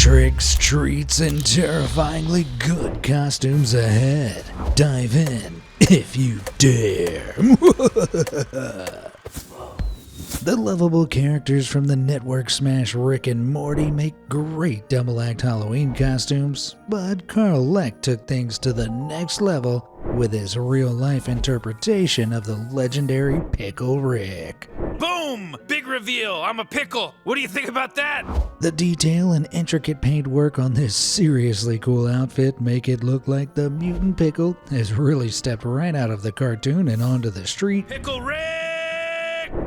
Tricks, treats, and terrifyingly good costumes ahead. Dive in if you dare. The lovable characters from the network smash Rick and Morty make great double-act Halloween costumes, but Carl Leck took things to the next level with his real-life interpretation of the legendary Pickle Rick. Boom! Big reveal, I'm a pickle. What do you think about that? The detail and intricate paint work on this seriously cool outfit make it look like the mutant pickle has really stepped right out of the cartoon and onto the street. Pickle Rick!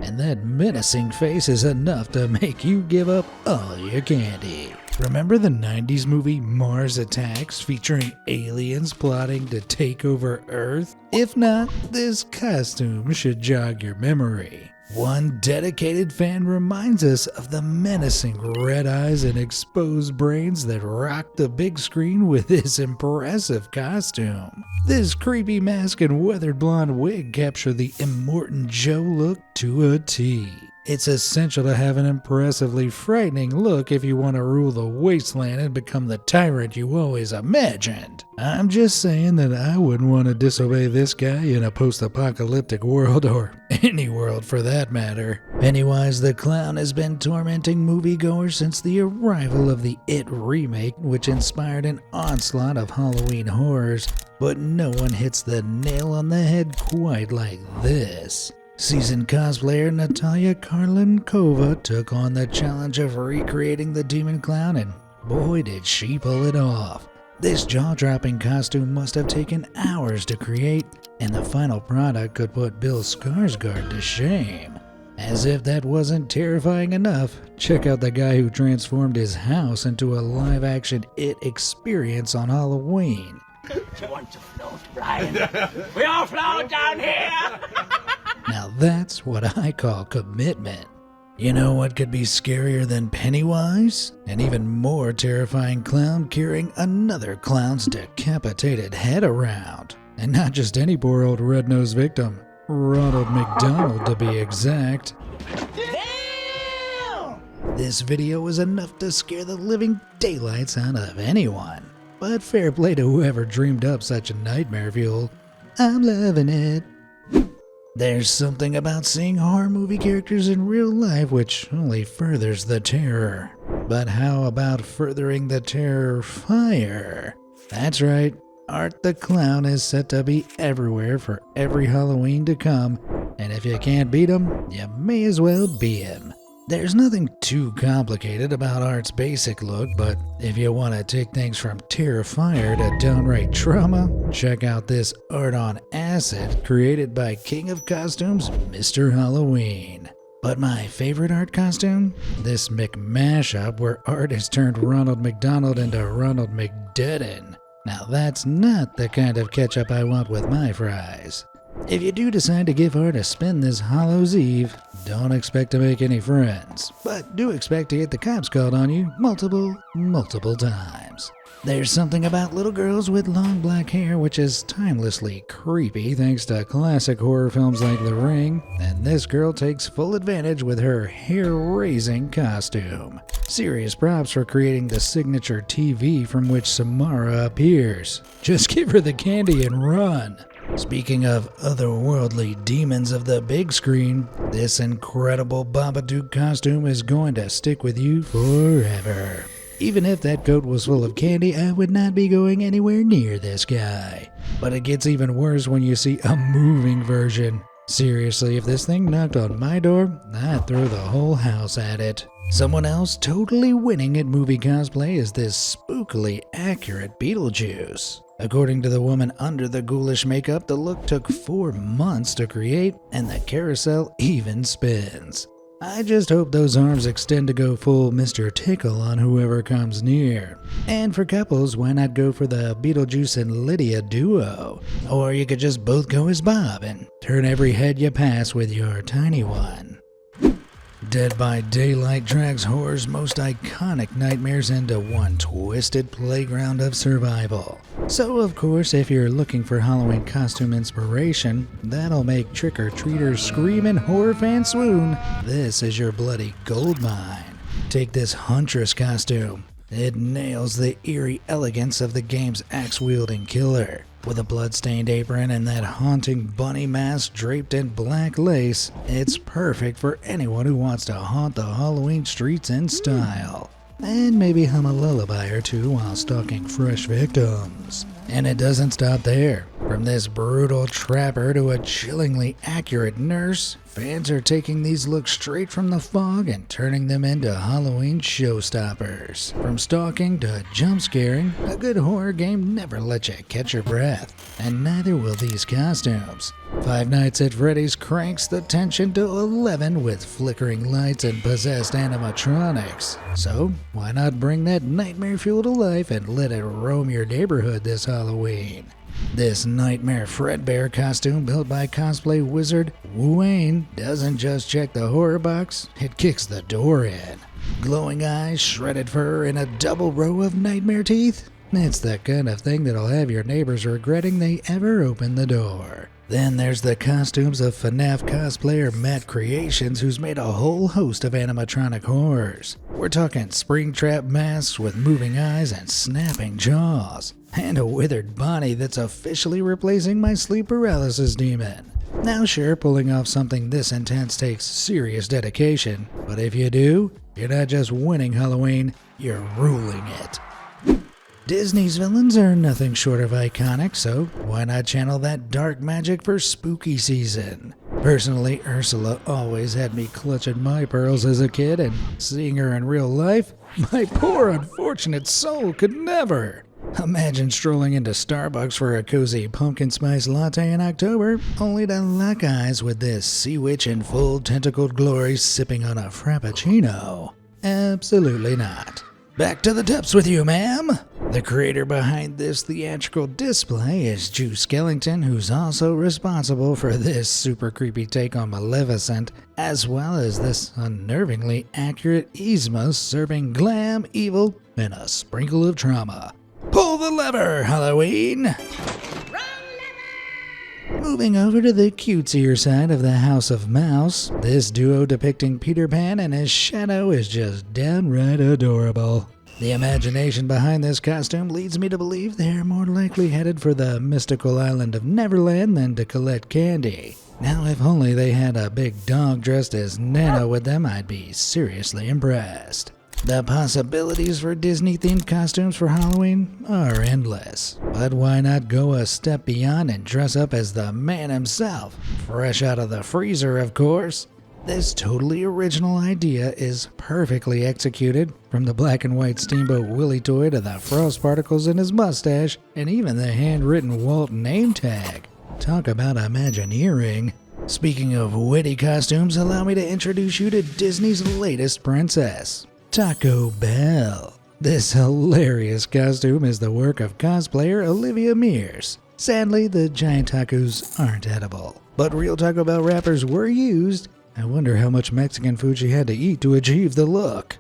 And that menacing face is enough to make you give up all your candy. Remember the 90s movie Mars Attacks featuring aliens plotting to take over Earth? If not, this costume should jog your memory. One dedicated fan reminds us of the menacing red eyes and exposed brains that rock the big screen with his impressive costume. This creepy mask and weathered blonde wig capture the Immortan Joe look to a T. It's essential to have an impressively frightening look if you want to rule the wasteland and become the tyrant you always imagined. I'm just saying that I wouldn't want to disobey this guy in a post-apocalyptic world, or any world for that matter. Pennywise the Clown has been tormenting moviegoers since the arrival of the It remake, which inspired an onslaught of Halloween horrors, but no one hits the nail on the head quite like this. Seasoned cosplayer Natalia Karlenkova took on the challenge of recreating the Demon Clown, and boy did she pull it off. This jaw-dropping costume must have taken hours to create, and the final product could put Bill Skarsgård to shame. As if that wasn't terrifying enough, check out the guy who transformed his house into a live-action It experience on Halloween. You want to float, Brian? We all float down here! Now that's what I call commitment. You know what could be scarier than Pennywise? An even more terrifying clown carrying another clown's decapitated head around. And not just any poor old red-nosed victim. Ronald McDonald, to be exact. Damn! This video was enough to scare the living daylights out of anyone. But fair play to whoever dreamed up such a nightmare fuel. I'm loving it. There's something about seeing horror movie characters in real life which only furthers the terror. But how about furthering the terror fire? That's right, Art the Clown is set to be everywhere for every Halloween to come, and if you can't beat him, you may as well be him. There's nothing too complicated about Art's basic look, but if you want to take things from Terrifier to downright trauma, check out this Art on Acid created by King of Costumes, Mr. Halloween. But my favorite Art costume? This McMashup where Art has turned Ronald McDonald into Ronald McDeadin. Now that's not the kind of ketchup I want with my fries. If you do decide to give Art a spin this Hallows Eve, don't expect to make any friends, but do expect to get the cops called on you multiple times. There's something about little girls with long black hair which is timelessly creepy thanks to classic horror films like The Ring, and this girl takes full advantage with her hair-raising costume. Serious props for creating the signature TV from which Samara appears. Just give her the candy and run. Speaking of otherworldly demons of the big screen, this incredible Babadook costume is going to stick with you forever. Even if that coat was full of candy, I would not be going anywhere near this guy. But it gets even worse when you see a moving version. Seriously, if this thing knocked on my door, I'd throw the whole house at it. Someone else totally winning at movie cosplay is this spookily accurate Beetlejuice. According to the woman under the ghoulish makeup, the look took 4 months to create, and the carousel even spins. I just hope those arms extend to go full Mr. Tickle on whoever comes near. And for couples, why not go for the Beetlejuice and Lydia duo? Or you could just both go as Bob and turn every head you pass with your tiny one. Dead by Daylight drags horror's most iconic nightmares into one twisted playground of survival. So of course, if you're looking for Halloween costume inspiration that'll make trick-or-treaters scream and horror fans swoon, this is your bloody goldmine. Take this Huntress costume. It nails the eerie elegance of the game's axe-wielding killer. With a blood-stained apron and that haunting bunny mask draped in black lace, it's perfect for anyone who wants to haunt the Halloween streets in style. And maybe hum a lullaby or two while stalking fresh victims. And it doesn't stop there. From this brutal trapper to a chillingly accurate nurse, fans are taking these looks straight from the fog and turning them into Halloween showstoppers. From stalking to jump scaring, a good horror game never lets you catch your breath. And neither will these costumes. Five Nights at Freddy's cranks the tension to 11 with flickering lights and possessed animatronics. So, why not bring that nightmare fuel to life and let it roam your neighborhood this Halloween? This Nightmare Fredbear costume built by cosplay wizard Wayne doesn't just check the horror box, it kicks the door in. Glowing eyes, shredded fur, and a double row of nightmare teeth? It's the kind of thing that'll have your neighbors regretting they ever opened the door. Then there's the costumes of FNAF cosplayer Matt Creations, who's made a whole host of animatronic horrors. We're talking Springtrap masks with moving eyes and snapping jaws. And a withered body that's officially replacing my sleep paralysis demon. Now sure, pulling off something this intense takes serious dedication, but if you do, you're not just winning Halloween, you're ruling it. Disney's villains are nothing short of iconic, so why not channel that dark magic for spooky season? Personally, Ursula always had me clutching my pearls as a kid, and seeing her in real life, my poor unfortunate soul could never. Imagine strolling into Starbucks for a cozy pumpkin spice latte in October, only to lock eyes with this sea witch in full tentacled glory sipping on a frappuccino. Absolutely not. Back to the depths with you, ma'am! The creator behind this theatrical display is Drew Skellington, who's also responsible for this super creepy take on Maleficent, as well as this unnervingly accurate Yzma serving glam, evil, and a sprinkle of trauma. Pull the lever, Halloween! Moving over to the cutesier side of the House of Mouse, this duo depicting Peter Pan and his shadow is just downright adorable. The imagination behind this costume leads me to believe they're more likely headed for the mystical island of Neverland than to collect candy. Now if only they had a big dog dressed as Nana with them, I'd be seriously impressed. The possibilities for Disney-themed costumes for Halloween are endless, but why not go a step beyond and dress up as the man himself, fresh out of the freezer, of course? This totally original idea is perfectly executed, from the black and white Steamboat Willie toy to the frost particles in his mustache, and even the handwritten Walt name tag. Talk about Imagineering. Speaking of witty costumes, allow me to introduce you to Disney's latest princess, Taco Bell. This hilarious costume is the work of cosplayer Olivia Mears. Sadly, the giant tacos aren't edible, but real Taco Bell wrappers were used. I wonder how much Mexican food she had to eat to achieve the look.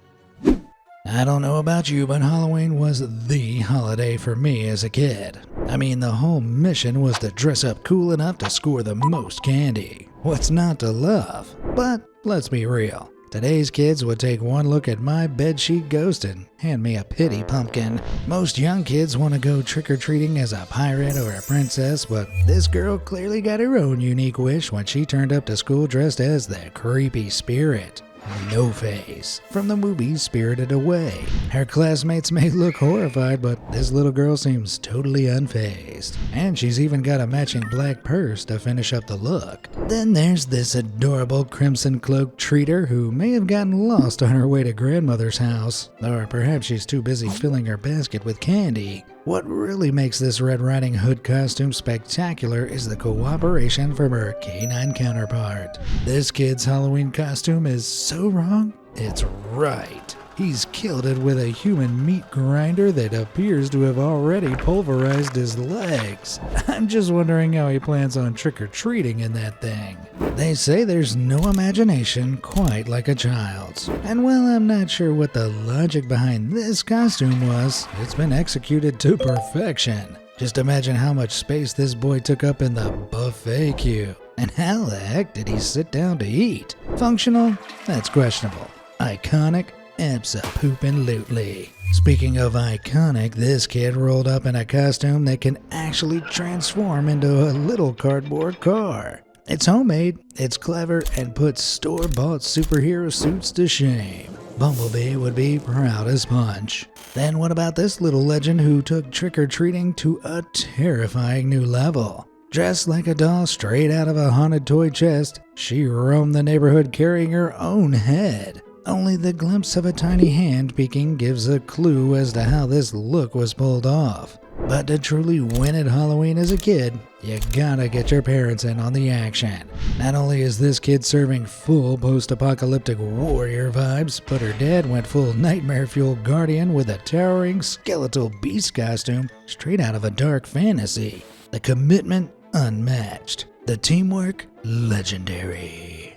I don't know about you, but Halloween was the holiday for me as a kid. I mean, the whole mission was to dress up cool enough to score the most candy. What's not to love? But let's be real. Today's kids would take one look at my bedsheet ghost and hand me a pity pumpkin. Most young kids want to go trick-or-treating as a pirate or a princess, but this girl clearly got her own unique wish when she turned up to school dressed as the creepy spirit, No Face, from the movie Spirited Away. Her classmates may look horrified, but this little girl seems totally unfazed. And she's even got a matching black purse to finish up the look. Then there's this adorable crimson cloaked treater who may have gotten lost on her way to grandmother's house. Or perhaps she's too busy filling her basket with candy. What really makes this Red Riding Hood costume spectacular is the cooperation from her canine counterpart. This kid's Halloween costume is so wrong, it's right. He's killed it with a human meat grinder that appears to have already pulverized his legs. I'm just wondering how he plans on trick-or-treating in that thing. They say there's no imagination quite like a child's. And while I'm not sure what the logic behind this costume was, it's been executed to perfection. Just imagine how much space this boy took up in the buffet queue. And how the heck did he sit down to eat? Functional? That's questionable. Iconic? Abso-poopin'-lutely. Speaking of iconic, this kid rolled up in a costume that can actually transform into a little cardboard car. It's homemade, it's clever, and puts store-bought superhero suits to shame. Bumblebee would be proud as punch. Then what about this little legend who took trick-or-treating to a terrifying new level? Dressed like a doll straight out of a haunted toy chest, she roamed the neighborhood carrying her own head. Only the glimpse of a tiny hand peeking gives a clue as to how this look was pulled off. But to truly win at Halloween as a kid, you gotta get your parents in on the action. Not only is this kid serving full post-apocalyptic warrior vibes, but her dad went full nightmare-fueled guardian with a towering skeletal beast costume straight out of a dark fantasy. The commitment, unmatched. The teamwork, legendary.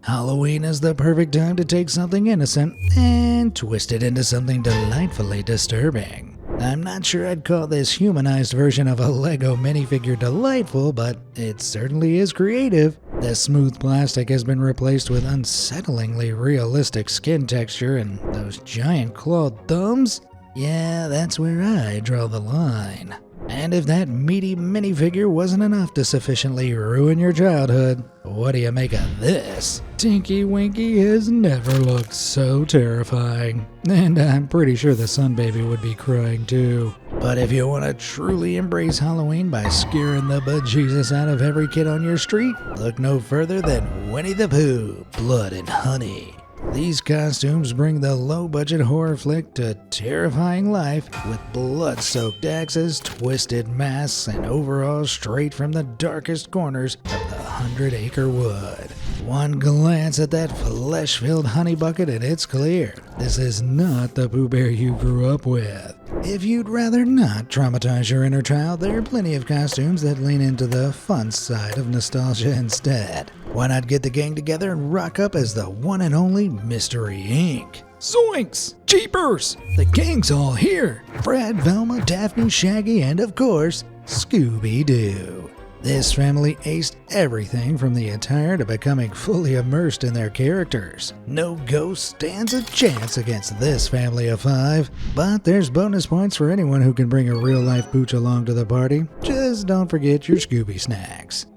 Halloween is the perfect time to take something innocent and twist it into something delightfully disturbing. I'm not sure I'd call this humanized version of a Lego minifigure delightful, but it certainly is creative. The smooth plastic has been replaced with unsettlingly realistic skin texture and those giant clawed thumbs. Yeah, that's where I draw the line. And if that meaty minifigure wasn't enough to sufficiently ruin your childhood, what do you make of this? Tinky Winky has never looked so terrifying. And I'm pretty sure the Sun Baby would be crying too. But if you want to truly embrace Halloween by scaring the bejesus out of every kid on your street, look no further than Winnie the Pooh, Blood and Honey. These costumes bring the low-budget horror flick to terrifying life with blood-soaked axes, twisted masks, and overalls straight from the darkest corners of the 100-acre wood. One glance at that flesh-filled honey bucket and it's clear. This is not the Pooh Bear you grew up with. If you'd rather not traumatize your inner child, there are plenty of costumes that lean into the fun side of nostalgia instead. Why not get the gang together and rock up as the one and only Mystery Inc.? Zoinks! Jeepers! The gang's all here! Fred, Velma, Daphne, Shaggy, and of course, Scooby-Doo. This family aced everything from the attire to becoming fully immersed in their characters. No ghost stands a chance against this family of five, but there's bonus points for anyone who can bring a real-life pooch along to the party. Just don't forget your Scooby snacks.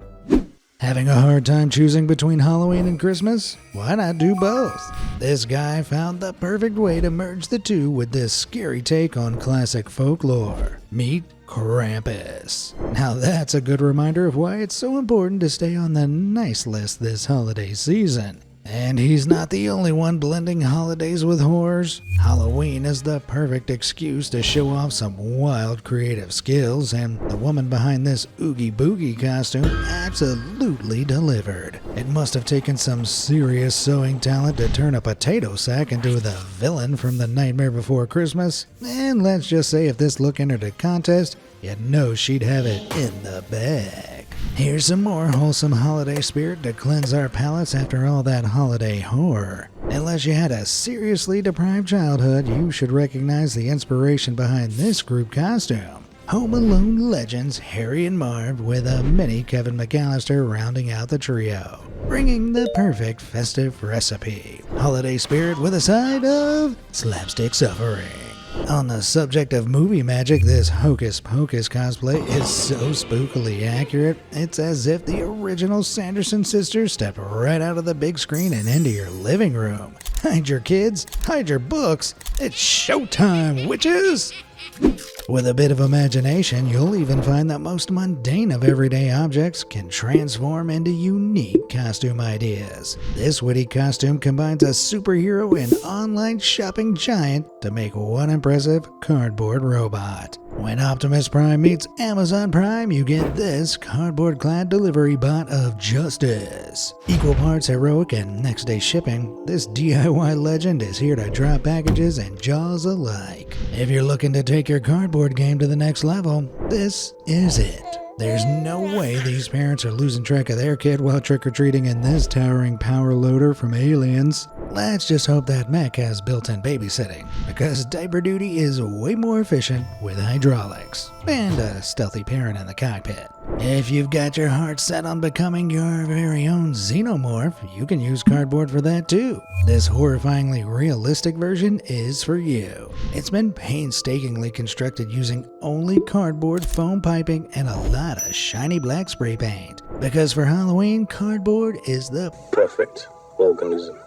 Having a hard time choosing between Halloween and Christmas? Why not do both? This guy found the perfect way to merge the two with this scary take on classic folklore. Meet Krampus. Now that's a good reminder of why it's so important to stay on the nice list this holiday season. And he's not the only one blending holidays with horrors. Halloween is the perfect excuse to show off some wild creative skills, and the woman behind this Oogie Boogie costume absolutely delivered. It must have taken some serious sewing talent to turn a potato sack into the villain from The Nightmare Before Christmas, and let's just say if this look entered a contest, you'd know she'd have it in the bag. Here's some more wholesome holiday spirit to cleanse our palates after all that holiday horror. Unless you had a seriously deprived childhood, you should recognize the inspiration behind this group costume. Home Alone legends Harry and Marv with a mini Kevin McAllister rounding out the trio, bringing the perfect festive recipe. Holiday spirit with a side of slapstick suffering. On the subject of movie magic, this Hocus Pocus cosplay is so spookily accurate, it's as if the original Sanderson sisters stepped right out of the big screen and into your living room. Hide your kids, hide your books, it's showtime, witches! With a bit of imagination, you'll even find that most mundane of everyday objects can transform into unique costume ideas. This witty costume combines a superhero and online shopping giant to make one impressive cardboard robot. When Optimus Prime meets Amazon Prime, you get this cardboard-clad delivery bot of justice. Equal parts heroic and next-day shipping, this DIY legend is here to drop packages and jaws alike. If you're looking to take your cardboard game to the next level, this is it. There's no way these parents are losing track of their kid while trick-or-treating in this towering power loader from Aliens. Let's just hope that mech has built-in babysitting, because diaper duty is way more efficient with hydraulics and a stealthy parent in the cockpit. If you've got your heart set on becoming your very own xenomorph, you can use cardboard for that too. This horrifyingly realistic version is for you. It's been painstakingly constructed using only cardboard, foam piping, and a lot of shiny black spray paint. Because for Halloween, cardboard is the perfect organism.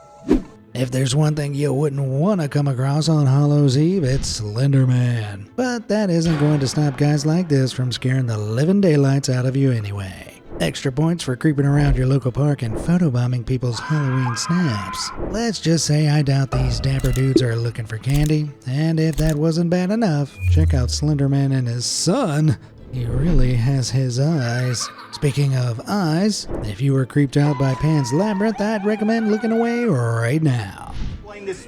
If there's one thing you wouldn't want to come across on Hallows Eve, it's Slender Man. But that isn't going to stop guys like this from scaring the living daylights out of you anyway. Extra points for creeping around your local park and photobombing people's Halloween snaps. Let's just say I doubt these dapper dudes are looking for candy, and if that wasn't bad enough, check out Slender Man and his son. He really has his eyes. Speaking of eyes, if you were creeped out by Pan's Labyrinth, I'd recommend looking away right now. Playing this,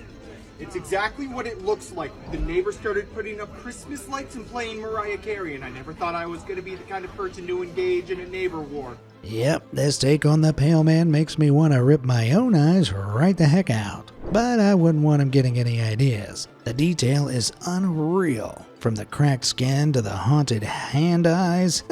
it's exactly what it looks like. The neighbors started putting up Christmas lights and playing Mariah Carey, and I never thought I was going to be the kind of person to engage in a neighbor war. Yep, this take on the Pale Man makes me want to rip my own eyes right the heck out. But I wouldn't want him getting any ideas. The detail is unreal. From the cracked skin to the haunted hand eyes.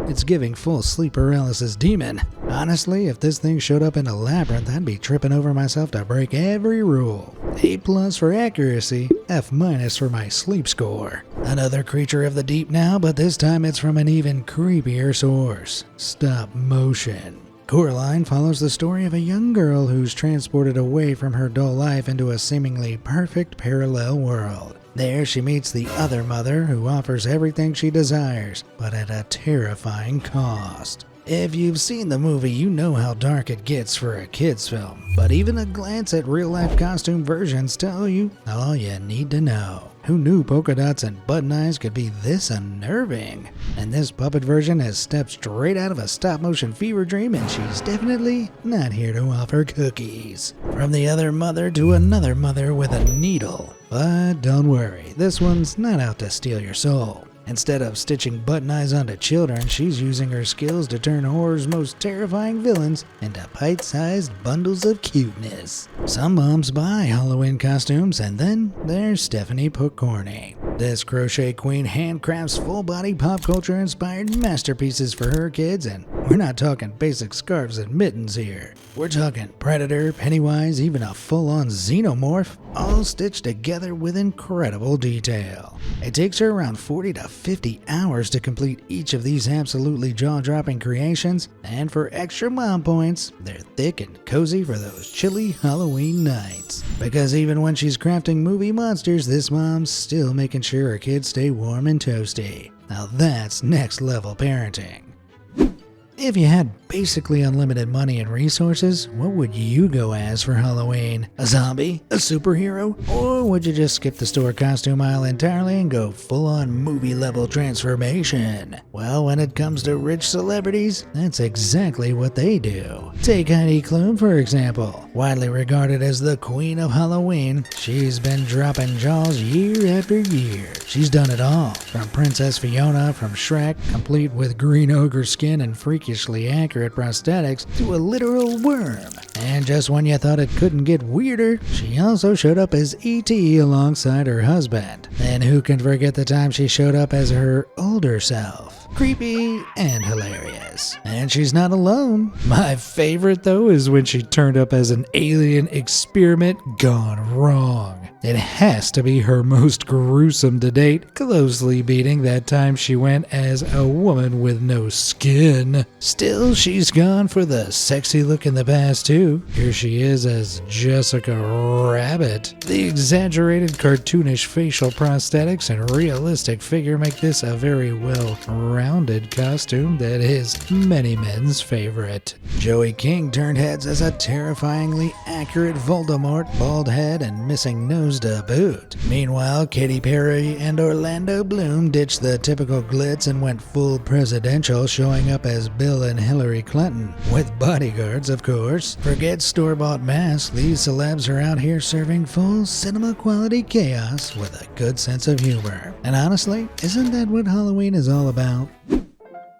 It's giving full sleep paralysis demon. Honestly, if this thing showed up in a labyrinth, I'd be tripping over myself to break every rule. A+ for accuracy, F- for my sleep score. Another creature of the deep now, but this time it's from an even creepier source. Stop motion. Coraline follows the story of a young girl who's transported away from her dull life into a seemingly perfect parallel world. There she meets the other mother who offers everything she desires, but at a terrifying cost. If you've seen the movie, you know how dark it gets for a kids film, but even a glance at real-life costume versions tell you all you need to know. Who knew polka dots and button eyes could be this unnerving? And this puppet version has stepped straight out of a stop-motion fever dream, and she's definitely not here to offer cookies. From the other mother to another mother with a needle. But don't worry, this one's not out to steal your soul. Instead of stitching button eyes onto children, she's using her skills to turn horror's most terrifying villains into bite-sized bundles of cuteness. Some moms buy Halloween costumes, and then there's Stephanie Pokorny. This crochet queen handcrafts full-body pop culture-inspired masterpieces for her kids, and we're not talking basic scarves and mittens here. We're talking Predator, Pennywise, even a full-on xenomorph, all stitched together with incredible detail. It takes her around 40 to 50 hours to complete each of these absolutely jaw-dropping creations, and for extra mom points, they're thick and cozy for those chilly Halloween nights. Because even when she's crafting movie monsters, this mom's still making sure her kids stay warm and toasty. Now that's next level parenting. If you had basically unlimited money and resources, what would you go as for Halloween? A zombie? A superhero? Or would you just skip the store costume aisle entirely and go full-on movie-level transformation? Well, when it comes to rich celebrities, that's exactly what they do. Take Heidi Klum, for example. Widely regarded as the queen of Halloween, she's been dropping jaws year after year. She's done it all, from Princess Fiona from Shrek, complete with green ogre skin and freakishly accurate prosthetics, to a literal worm. And just when you thought it couldn't get weirder, she also showed up as E.T. alongside her husband. And who can forget the time she showed up as her older self? Creepy and hilarious. And she's not alone. My favorite though is when she turned up as an alien experiment gone wrong. It has to be her most gruesome to date, closely beating that time she went as a woman with no skin. Still, she's gone for the sexy look in the past too. Here she is as Jessica Rabbit. The exaggerated cartoonish facial prosthetics and realistic figure make this a very well-rounded costume that is many men's favorite. Joey King turned heads as a terrifyingly accurate Voldemort, bald head and missing nose to boot. Meanwhile, Katy Perry and Orlando Bloom ditched the typical glitz and went full presidential, showing up as Bill and Hillary Clinton, with bodyguards of course. Forget store-bought masks, these celebs are out here serving full cinema-quality chaos with a good sense of humor. And honestly, isn't that what Halloween is all about?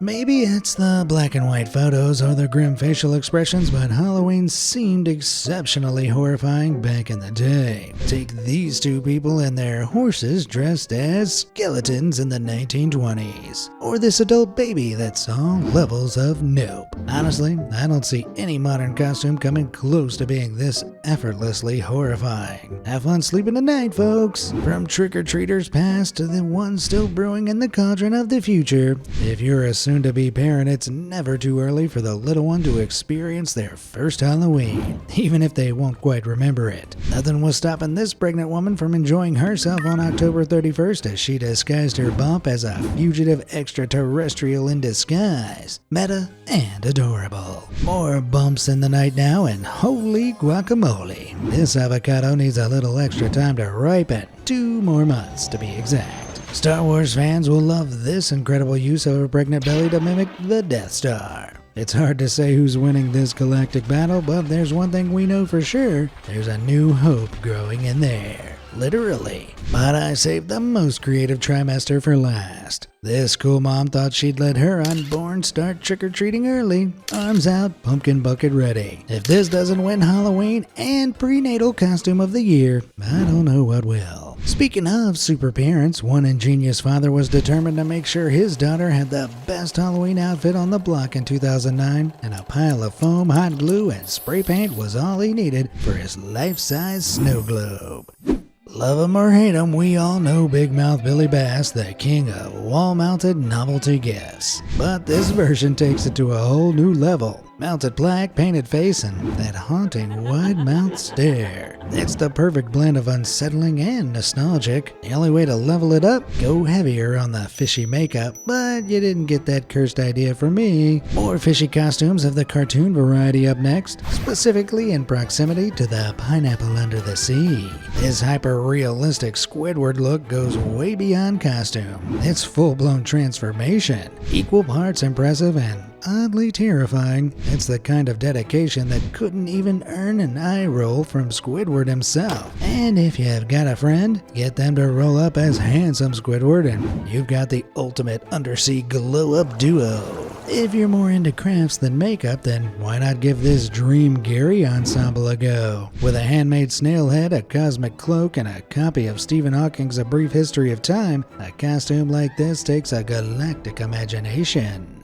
Maybe it's the black and white photos or the grim facial expressions, but Halloween seemed exceptionally horrifying back in the day. Take these two people and their horses dressed as skeletons in the 1920s. Or this adult baby that saw levels of nope. Honestly, I don't see any modern costume coming close to being this effortlessly horrifying. Have fun sleeping tonight, folks! From trick-or-treaters past to the ones still brewing in the cauldron of the future. If you're a soon-to-be parent, it's never too early for the little one to experience their first Halloween, even if they won't quite remember it. Nothing was stopping this pregnant woman from enjoying herself on October 31st as she disguised her bump as a fugitive extraterrestrial in disguise. Meta and adorable. More bumps in the night now, and holy guacamole. This avocado needs a little extra time to ripen. 2 more months to be exact. Star Wars fans will love this incredible use of a pregnant belly to mimic the Death Star. It's hard to say who's winning this galactic battle, but there's one thing we know for sure. There's a new hope growing in there. Literally. But I saved the most creative trimester for last. This cool mom thought she'd let her unborn start trick-or-treating early. Arms out, pumpkin bucket ready. If this doesn't win Halloween and prenatal costume of the year, I don't know what will. Speaking of super parents, one ingenious father was determined to make sure his daughter had the best Halloween outfit on the block in 2009, and a pile of foam, hot glue, and spray paint was all he needed for his life-size snow globe. Love him or hate him, we all know Big Mouth Billy Bass, the king of wall-mounted novelty gifts. But this version takes it to a whole new level. Mounted plaque, painted face, and that haunting wide-mouthed stare. It's the perfect blend of unsettling and nostalgic. The only way to level it up, go heavier on the fishy makeup, but you didn't get that cursed idea from me. More fishy costumes of the cartoon variety up next, specifically in proximity to the pineapple under the sea. This hyper-realistic Squidward look goes way beyond costume. It's full-blown transformation, equal parts impressive and oddly terrifying. It's the kind of dedication that couldn't even earn an eye roll from Squidward himself. And if you've got a friend, get them to roll up as handsome Squidward and you've got the ultimate undersea glow-up duo. If you're more into crafts than makeup, then why not give this Dream Gary ensemble a go? With a handmade snail head, a cosmic cloak, and a copy of Stephen Hawking's A Brief History of Time, a costume like this takes a galactic imagination.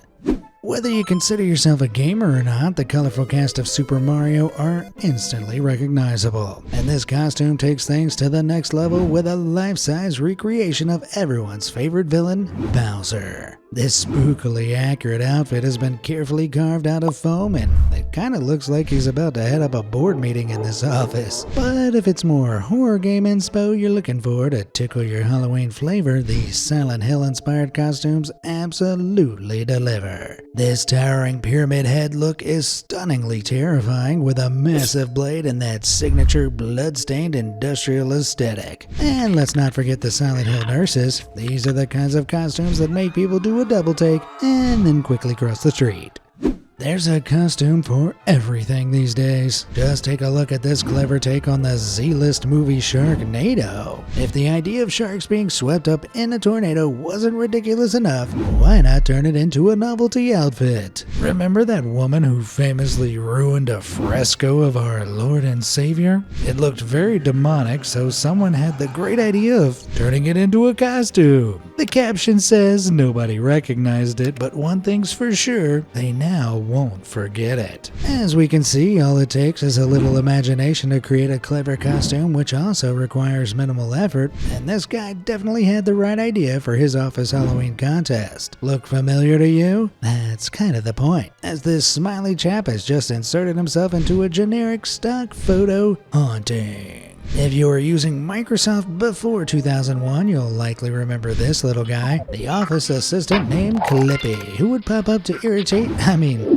Whether you consider yourself a gamer or not, the colorful cast of Super Mario are instantly recognizable. And this costume takes things to the next level with a life-size recreation of everyone's favorite villain, Bowser. This spookily accurate outfit has been carefully carved out of foam, and it kinda looks like he's about to head up a board meeting in this office. But if it's more horror game inspo you're looking for to tickle your Halloween flavor, these Silent Hill-inspired costumes absolutely deliver. This towering pyramid head look is stunningly terrifying with a massive blade and that signature blood-stained industrial aesthetic. And let's not forget the Silent Hill nurses. These are the kinds of costumes that make people do a double take and then quickly cross the street. There's a costume for everything these days. Just take a look at this clever take on the Z-list movie Sharknado. If the idea of sharks being swept up in a tornado wasn't ridiculous enough, why not turn it into a novelty outfit? Remember that woman who famously ruined a fresco of our Lord and Savior? It looked very demonic, so someone had the great idea of turning it into a costume. The caption says nobody recognized it, but one thing's for sure, they now won't forget it. As we can see, all it takes is a little imagination to create a clever costume, which also requires minimal effort, and this guy definitely had the right idea for his office Halloween contest. Look familiar to you? That's kind of the point, as this smiley chap has just inserted himself into a generic stock photo haunting. If you were using Microsoft before 2001, you'll likely remember this little guy, the office assistant named Clippy, who would pop up to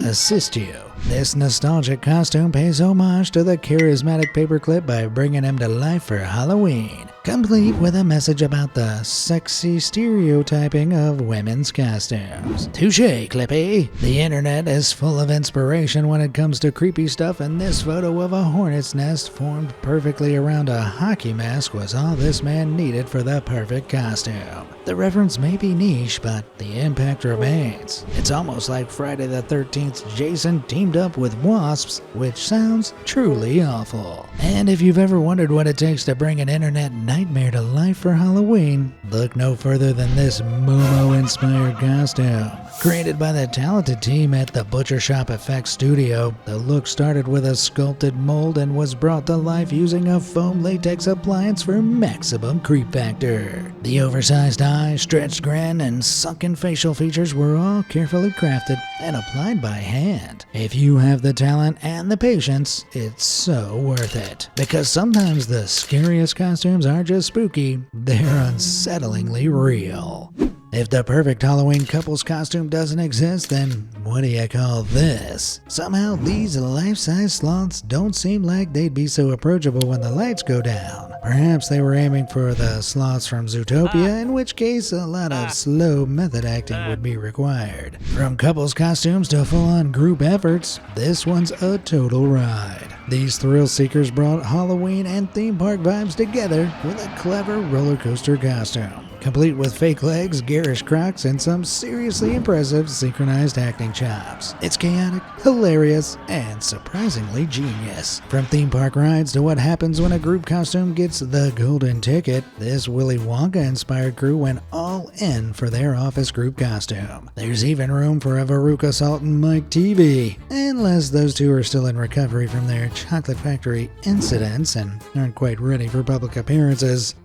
assist you. This nostalgic costume pays homage to the charismatic paperclip by bringing him to life for Halloween, complete with a message about the sexy stereotyping of women's costumes. Touché, Clippy! The internet is full of inspiration when it comes to creepy stuff, and this photo of a hornet's nest formed perfectly around a hockey mask was all this man needed for the perfect costume. The reference may be niche, but the impact remains. It's almost like Friday the 13th's Jason teamed up with wasps, which sounds truly awful. And if you've ever wondered what it takes to bring an internet nightmare to life for Halloween, look no further than this Momo-inspired costume. Created by the talented team at the Butcher Shop Effects Studio, the look started with a sculpted mold and was brought to life using a foam latex appliance for maximum creep factor. The oversized eye, stretched grin, and sunken facial features were all carefully crafted and applied by hand. If you have the talent and the patience, it's so worth it. Because sometimes the scariest costumes aren't just spooky, they're unsettlingly real. If the perfect Halloween couple's costume doesn't exist, then what do you call this? Somehow these life-size sloths don't seem like they'd be so approachable when the lights go down. Perhaps they were aiming for the sloths from Zootopia, in which case a lot of slow method acting would be required. From couples costumes to full-on group efforts, this one's a total ride. These thrill seekers brought Halloween and theme park vibes together with a clever roller coaster costume, complete with fake legs, garish crocs, and some seriously impressive synchronized acting chops. It's chaotic, hilarious, and surprisingly genius. From theme park rides to what happens when a group costume gets the golden ticket, this Willy Wonka-inspired crew went all in for their office group costume. There's even room for a Veruca Salt and Mike TV, unless those two are still in recovery from their Chocolate Factory incidents and aren't quite ready for public appearances.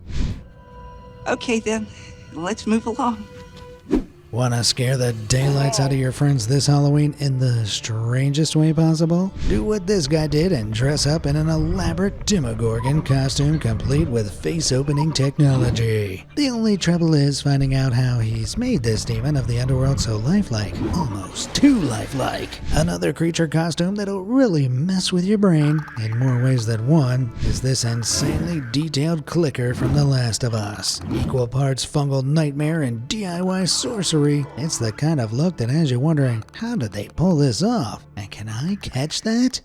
Okay then, let's move along. Wanna scare the daylights out of your friends this Halloween in the strangest way possible? Do what this guy did and dress up in an elaborate Demogorgon costume complete with face-opening technology. The only trouble is finding out how he's made this demon of the underworld so lifelike, almost too lifelike. Another creature costume that'll really mess with your brain in more ways than one is this insanely detailed clicker from The Last of Us. Equal parts fungal nightmare and DIY sorcery. It's the kind of look that has you wondering, how did they pull this off? And can I catch that?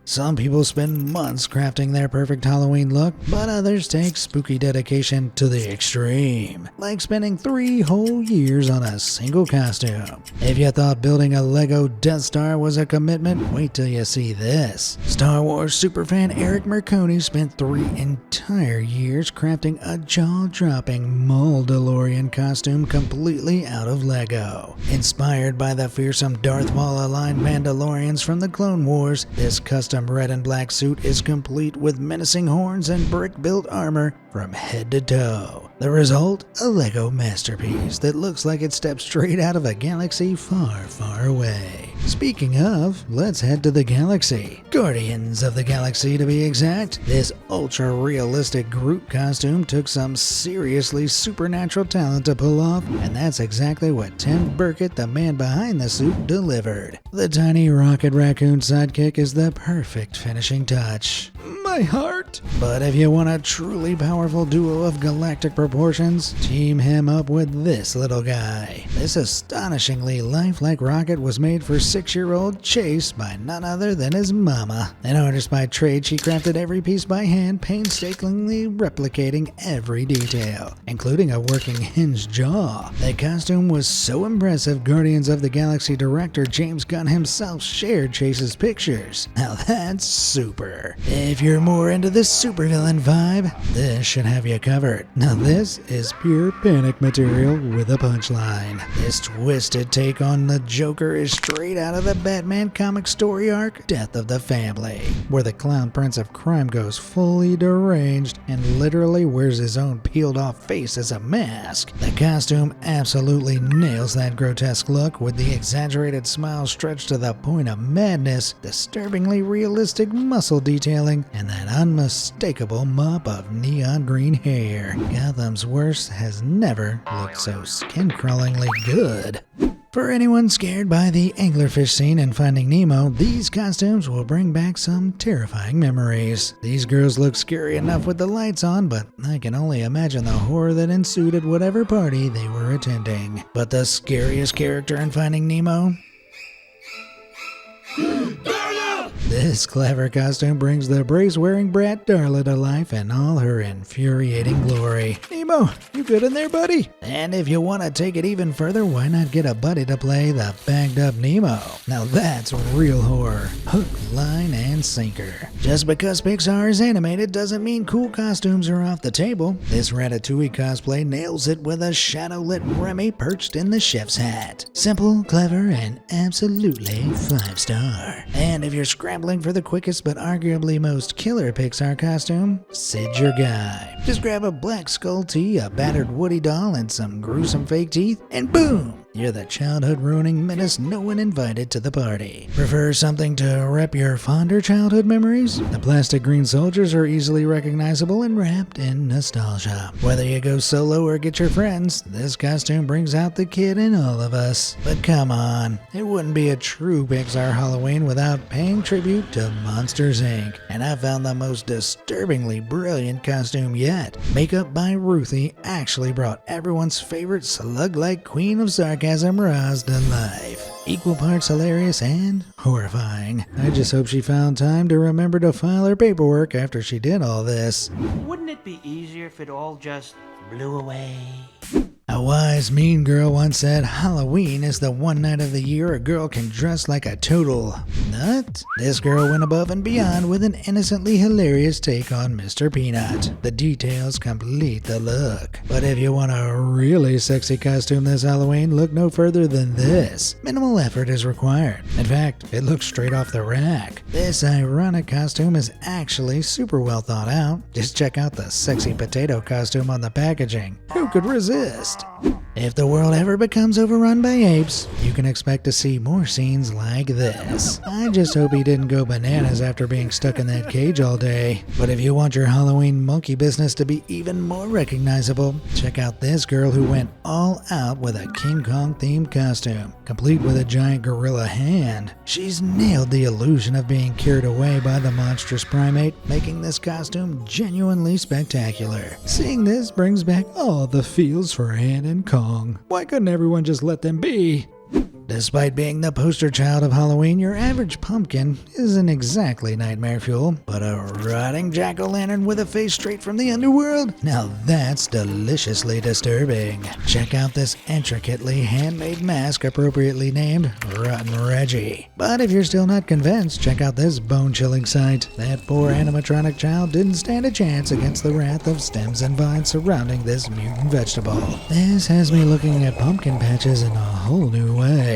Some people spend months crafting their perfect Halloween look, but others take spooky dedication to the extreme, like spending 3 whole years on a single costume. If you thought building a Lego Death Star was a commitment, wait till you see this. Star Wars superfan Eric Merconi spent 3 entire years crafting a jaw-dropping Mandalorian costume completely out of Lego. Inspired by the fearsome Darth Maul-aligned Mandalorians from the Clone Wars, this custom red and black suit is complete with menacing horns and brick-built armor from head to toe. The result? A Lego masterpiece that looks like it stepped straight out of a galaxy far, far away. Speaking of, let's head to the galaxy. Guardians of the Galaxy to be exact. This ultra-realistic Groot costume took some seriously supernatural talent to pull off, and that's exactly what Tim Burkett, the man behind the suit, delivered. The tiny rocket raccoon sidekick is the perfect finishing touch. My heart! But if you want a truly powerful duo of galactic proportions, team him up with this little guy. This astonishingly lifelike rocket was made for 6-year-old Chase by none other than his mama. An artist by trade, she crafted every piece by hand, painstakingly replicating every detail, including a working hinged jaw. The costume was so impressive, Guardians of the Galaxy director James Gunn himself shared Chase's pictures. Now that's super. If you're more into this supervillain vibe, this should have you covered. Now this is pure panic material with a punchline. This twisted take on the Joker is straight out of the Batman comic story arc, Death of the Family, where the clown prince of crime goes fully deranged and literally wears his own peeled off face as a mask. The costume absolutely nails that grotesque look with the exaggerated smile stretched to the point of madness, disturbingly realistic muscle detailing, and that unmistakable mop of neon green hair. Gotham's worst has never looked so skin-crawlingly good. For anyone scared by the anglerfish scene in Finding Nemo, these costumes will bring back some terrifying memories. These girls look scary enough with the lights on, but I can only imagine the horror that ensued at whatever party they were attending. But the scariest character in Finding Nemo? This clever costume brings the brace-wearing brat Darla to life in all her infuriating glory. Nemo, you good in there, buddy? And if you want to take it even further, why not get a buddy to play the bagged-up Nemo? Now that's real horror. Hook, line, and sinker. Just because Pixar is animated doesn't mean cool costumes are off the table. This Ratatouille cosplay nails it with a shadow-lit Remy perched in the chef's hat. Simple, clever, and absolutely 5-star. And if you're scrambling for the quickest but arguably most killer Pixar costume, Sid's your guy. Just grab a black skull tee, a battered Woody doll, and some gruesome fake teeth, and boom! You're the childhood-ruining menace no one invited to the party. Prefer something to rep your fonder childhood memories? The plastic green soldiers are easily recognizable and wrapped in nostalgia. Whether you go solo or get your friends, this costume brings out the kid in all of us. But come on, it wouldn't be a true Pixar Halloween without paying tribute to Monsters, Inc. And I found the most disturbingly brilliant costume yet. Makeup by Ruthie actually brought everyone's favorite slug-like queen of sarcasm Roz to life. Equal parts hilarious and horrifying. I just hope she found time to remember to file her paperwork after she did all this. Wouldn't it be easier if it all just blew away? A wise mean girl once said Halloween is the one night of the year a girl can dress like a total nut. This girl went above and beyond with an innocently hilarious take on Mr. Peanut. The details complete the look. But if you want a really sexy costume this Halloween, look no further than this. Minimal effort is required. In fact, it looks straight off the rack. This ironic costume is actually super well thought out. Just check out the sexy potato costume on the packaging. Who could resist? If the world ever becomes overrun by apes, you can expect to see more scenes like this. I just hope he didn't go bananas after being stuck in that cage all day. But if you want your Halloween monkey business to be even more recognizable, check out this girl who went all out with a King Kong themed costume, complete with a giant gorilla hand. She's nailed the illusion of being carried away by the monstrous primate, making this costume genuinely spectacular. Seeing this brings back all the feels for Anne and Kong. Why couldn't everyone just let them be? Despite being the poster child of Halloween, your average pumpkin isn't exactly nightmare fuel, but a rotting jack-o'-lantern with a face straight from the underworld? Now that's deliciously disturbing. Check out this intricately handmade mask appropriately named Rotten Reggie. But if you're still not convinced, check out this bone-chilling sight. That poor animatronic child didn't stand a chance against the wrath of stems and vines surrounding this mutant vegetable. This has me looking at pumpkin patches in a whole new way.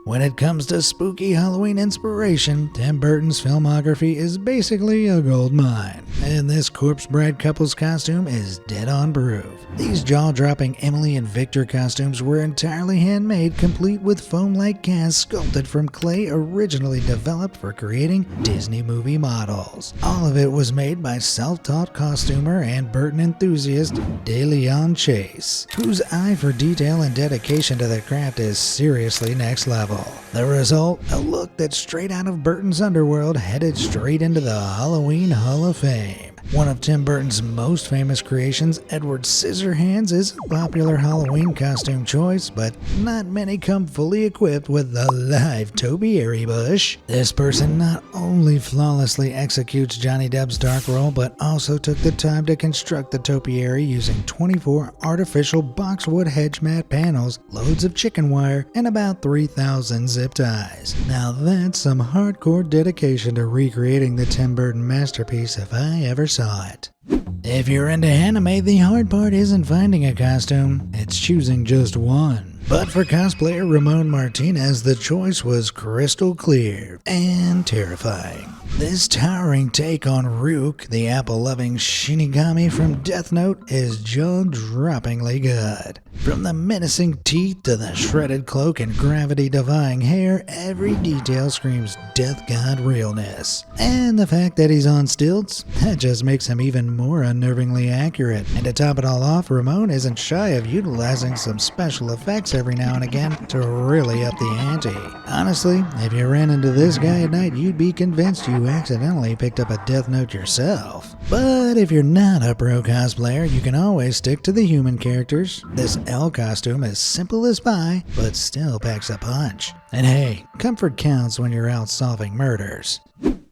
When it comes to spooky Halloween inspiration, Tim Burton's filmography is basically a gold mine, and this corpse bride couple's costume is dead on proof. These jaw-dropping Emily and Victor costumes were entirely handmade, complete with foam-like casts sculpted from clay originally developed for creating Disney movie models. All of it was made by self-taught costumer and Burton enthusiast DeLeon Chase, whose eye for detail and dedication to the craft is seriously next level. The result, a look that's straight out of Burton's underworld, headed straight into the Halloween Hall of Fame. One of Tim Burton's most famous creations, Edward Scissorhands, is a popular Halloween costume choice, but not many come fully equipped with the live topiary bush. This person not only flawlessly executes Johnny Depp's dark role, but also took the time to construct the topiary using 24 artificial boxwood hedge mat panels, loads of chicken wire, and about 3,000 zip ties. Now that's some hardcore dedication to recreating the Tim Burton masterpiece if I ever saw it. If you're into anime, the hard part isn't finding a costume, it's choosing just one. But for cosplayer Ramon Martinez, the choice was crystal clear and terrifying. This towering take on Ryuk, the apple-loving Shinigami from Death Note, is jaw-droppingly good. From the menacing teeth to the shredded cloak and gravity-defying hair, every detail screams Death God realness. And the fact that he's on stilts, that just makes him even more unnervingly accurate. And to top it all off, Ramon isn't shy of utilizing some special effects every now and again to really up the ante. Honestly, if you ran into this guy at night, you'd be convinced you accidentally picked up a Death Note yourself. But if you're not a pro cosplayer, you can always stick to the human characters. This L costume is simple as pie, but still packs a punch. And hey, comfort counts when you're out solving murders.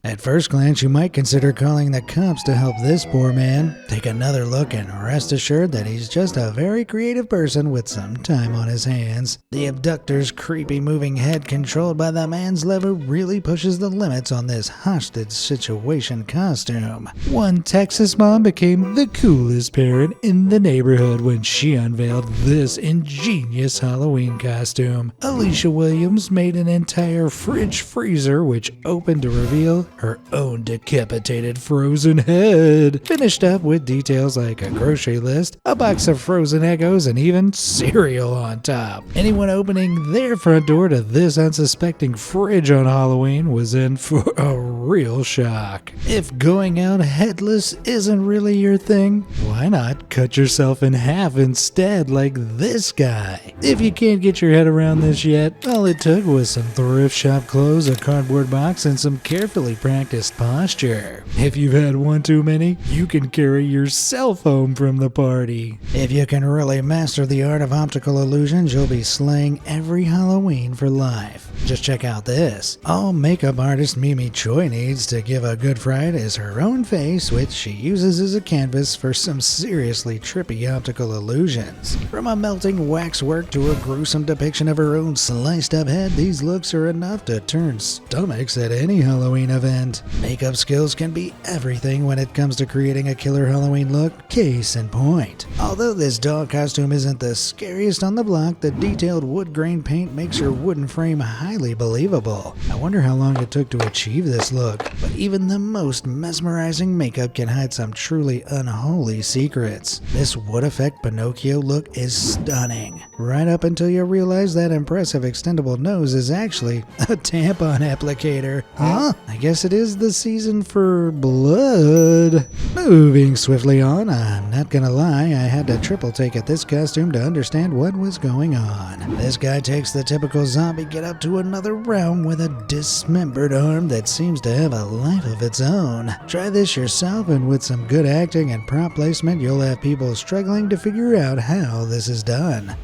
At first glance, you might consider calling the cops to help this poor man. Take another look and rest assured that he's just a very creative person with some time on his hands. The abductor's creepy moving head controlled by the man's lever really pushes the limits on this hostage situation costume. One Texas mom became the coolest parent in the neighborhood when she unveiled this ingenious Halloween costume. Alicia Williams made an entire fridge freezer which opened to reveal her own decapitated frozen head, finished up with details like a grocery list, a box of frozen Eggos, and even cereal on top. Anyone opening their front door to this unsuspecting fridge on Halloween was in for a real shock. If going out headless isn't really your thing, why not cut yourself in half instead like this guy? If you can't get your head around this yet, all it took was some thrift shop clothes, a cardboard box, and some carefully practiced posture. If you've had one too many, you can carry yourself home from the party. If you can really master the art of optical illusions, you'll be slaying every Halloween for life. Just check out this. All makeup artist Mimi Choi needs to give a good fright is her own face, which she uses as a canvas for some seriously trippy optical illusions. From a melting waxwork to a gruesome depiction of her own sliced up head, these looks are enough to turn stomachs at any Halloween event. Makeup skills can be everything when it comes to creating a killer Halloween look. Case in point. Although this doll costume isn't the scariest on the block, the detailed wood grain paint makes her wooden frame highly believable. I wonder how long it took to achieve this look, but even the most mesmerizing makeup can hide some truly unholy secrets. This wood effect Pinocchio look is stunning, right up until you realize that impressive extendable nose is actually a tampon applicator. Huh? I guess it is the season for blood. Moving swiftly on, I'm not gonna lie, I had to triple take at this costume to understand what was going on. This guy takes the typical zombie get up to another realm with a dismembered arm that seems to have a life of its own. Try this yourself, and with some good acting and prop placement, you'll have people struggling to figure out how this is done.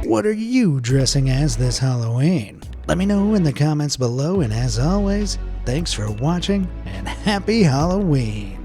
What are you dressing as this Halloween? Let me know in the comments below, and as always, thanks for watching and happy Halloween!